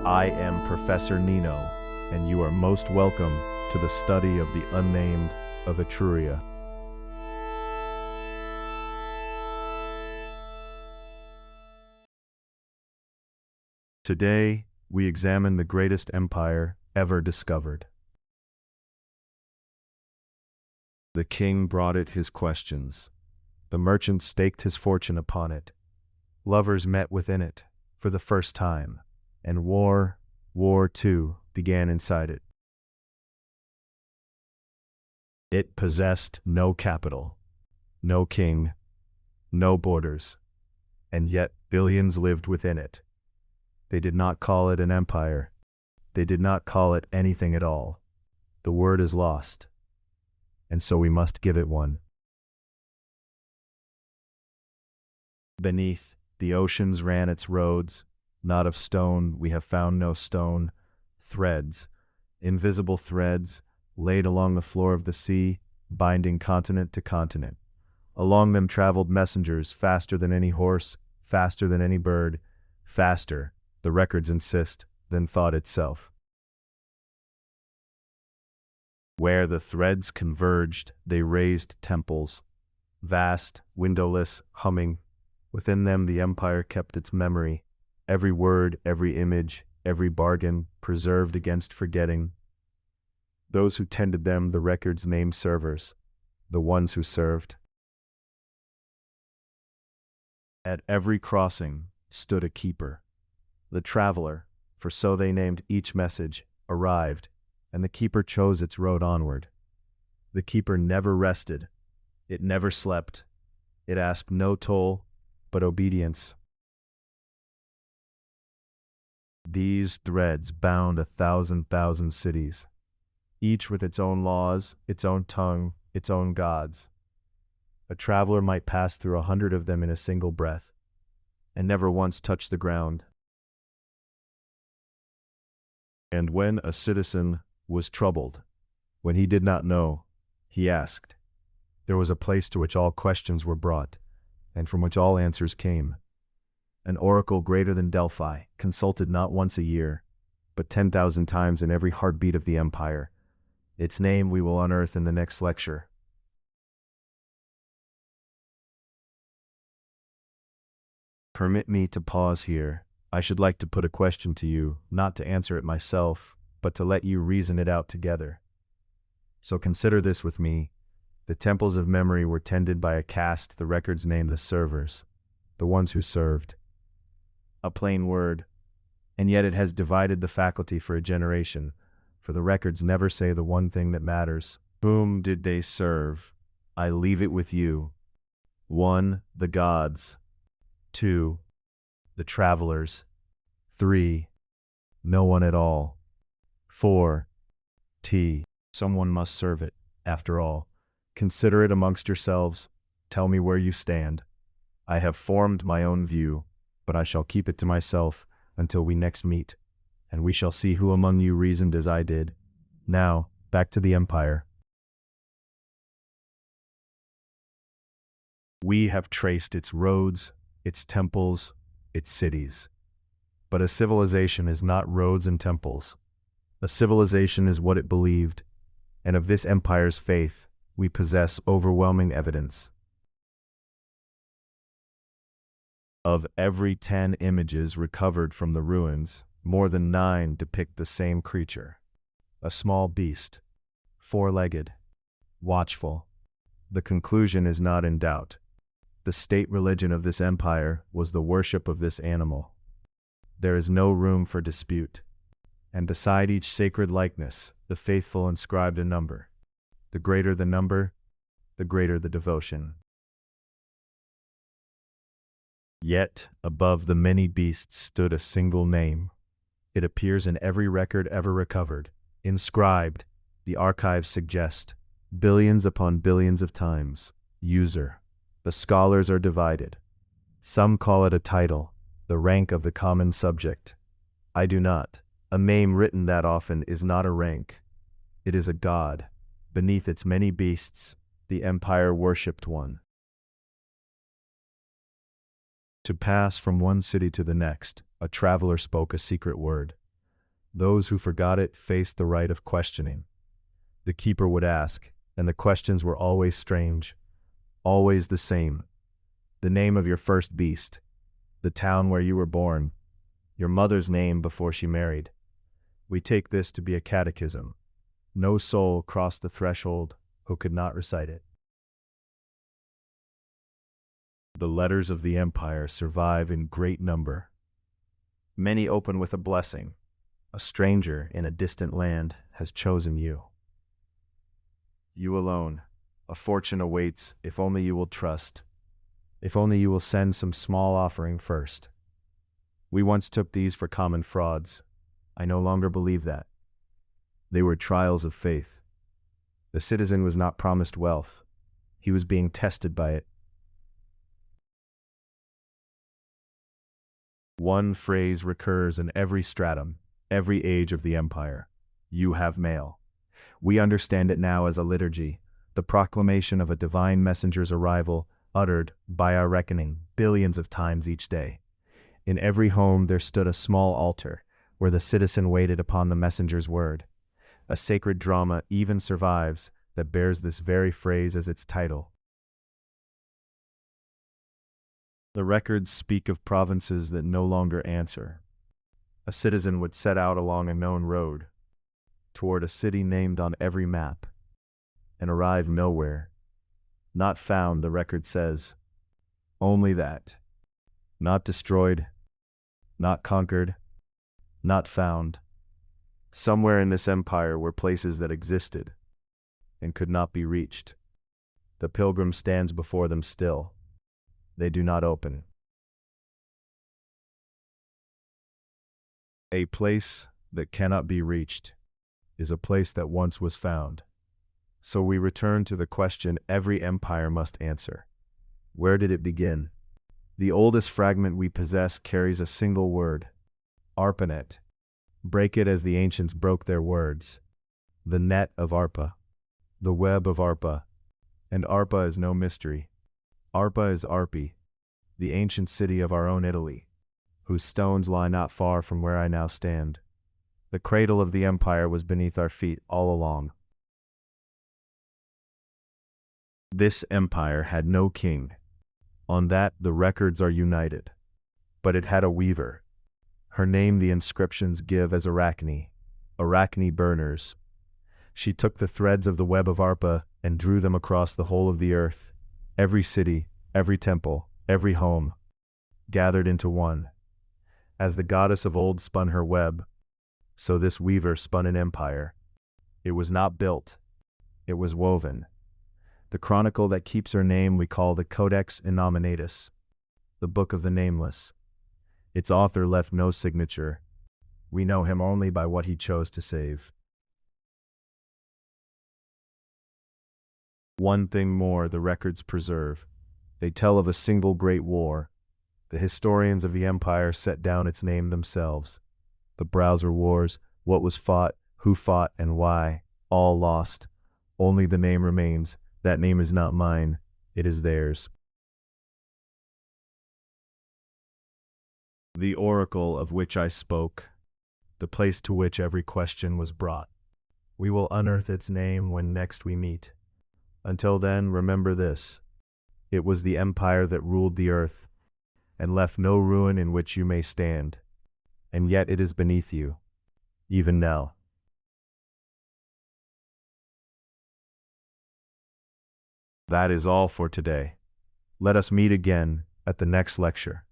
I am Professor Nino, and you are most welcome to the study of the Unnamed of Etruria. Today, we examine the greatest empire ever discovered. The king brought it his questions. The merchant staked his fortune upon it. Lovers met within it for the first time, and war too, began inside it. It possessed no capital, no king, no borders, and yet billions lived within it. They did not call it an empire. They did not call it anything at all. The word is lost, and so we must give it one. Beneath, the oceans ran its roads, not of stone, we have found no stone, threads, invisible threads, laid along the floor of the sea, binding continent to continent. Along them traveled messengers, faster than any horse, faster than any bird, faster, the records insist, than thought itself. Where the threads converged, they raised temples, vast, windowless, humming. Within them the empire kept its memory, every word, every image, every bargain, preserved against forgetting. Those who tended them the records named servers, the ones who served. At every crossing stood a keeper. The traveler, for so they named each message, arrived, and the keeper chose its road onward. The keeper never rested. It never slept. It asked no toll, but obedience. These threads bound 1,000 cities, each with its own laws, its own tongue, its own gods. A traveler might pass through 100 of them in a single breath, and never once touch the ground. And when a citizen was troubled, when he did not know, he asked. There was a place to which all questions were brought, and from which all answers came. An oracle greater than Delphi, consulted not once a year, but 10,000 times in every heartbeat of the empire. Its name we will unearth in the next lecture. Permit me to pause here. I should like to put a question to you, not to answer it myself, but to let you reason it out together. So consider this with me. The temples of memory were tended by a caste the records named the servers, the ones who served. A plain word, and yet it has divided the faculty for a generation, for the records never say the one thing that matters. Whom did they serve? I leave it with you. 1. The gods. 2. The travelers. 3. No one at all. 4. Someone must serve it, after all. Consider it amongst yourselves. Tell me where you stand. I have formed my own view, but I shall keep it to myself until we next meet, and we shall see who among you reasoned as I did. Now, back to the empire. We have traced its roads, its temples, its cities. But a civilization is not roads and temples. A civilization is what it believed, and of this empire's faith, we possess overwhelming evidence. Of every 10 images recovered from the ruins, more than 9 depict the same creature. A small beast, 4-legged, watchful. The conclusion is not in doubt. The state religion of this empire was the worship of this animal. There is no room for dispute. And beside each sacred likeness, the faithful inscribed a number. The greater the number, the greater the devotion. Yet, above the many beasts stood a single name. It appears in every record ever recovered. Inscribed, the archives suggest, billions upon billions of times. User. The scholars are divided. Some call it a title, the rank of the common subject. I do not. A name written that often is not a rank. It is a god. Beneath its many beasts, the empire worshipped one. To pass from one city to the next, a traveler spoke a secret word. Those who forgot it faced the right of questioning. The keeper would ask, and the questions were always strange, always the same. The name of your first beast, the town where you were born, your mother's name before she married. We take this to be a catechism. No soul crossed the threshold who could not recite it. The letters of the empire survive in great number. Many open with a blessing. A stranger in a distant land has chosen you. You alone. A fortune awaits if only you will trust. If only you will send some small offering first. We once took these for common frauds. I no longer believe that. They were trials of faith. The citizen was not promised wealth. He was being tested by it. One phrase recurs in every stratum, every age of the empire. You have mail. We understand it now as a liturgy, the proclamation of a divine messenger's arrival, uttered, by our reckoning, billions of times each day. In every home there stood a small altar, where the citizen waited upon the messenger's word. A sacred drama even survives that bears this very phrase as its title. The records speak of provinces that no longer answer. A citizen would set out along a known road, toward a city named on every map, and arrive nowhere. Not found, the record says. Only that. Not destroyed, not conquered, not found. Somewhere in this empire were places that existed and could not be reached. The pilgrim stands before them still. They do not open. A place that cannot be reached is a place that once was found. So we return to the question every empire must answer. Where did it begin? The oldest fragment we possess carries a single word, ARPANET. Break it as the ancients broke their words. The net of ARPA, the web of ARPA, and ARPA is no mystery. ARPA is Arpi, the ancient city of our own Italy, whose stones lie not far from where I now stand. The cradle of the empire was beneath our feet all along. This empire had no king. On that the records are united. But it had a weaver. Her name the inscriptions give as Arachne, Arachne burners. She took the threads of the web of ARPA and drew them across the whole of the earth, every city, every temple, every home, gathered into one. As the goddess of old spun her web, so this weaver spun an empire. It was not built, it was woven. The chronicle that keeps her name we call the Codex Innominatus, the Book of the Nameless. Its author left no signature. We know him only by what he chose to save. One thing more the records preserve. They tell of a single great war. The historians of the empire set down its name themselves. The Browser Wars, what was fought, who fought, and why, all lost. Only the name remains. That name is not mine, it is theirs. The oracle of which I spoke, the place to which every question was brought. We will unearth its name when next we meet. Until then, remember this. It was the empire that ruled the earth, and left no ruin in which you may stand, and yet it is beneath you, even now. That is all for today. Let us meet again at the next lecture.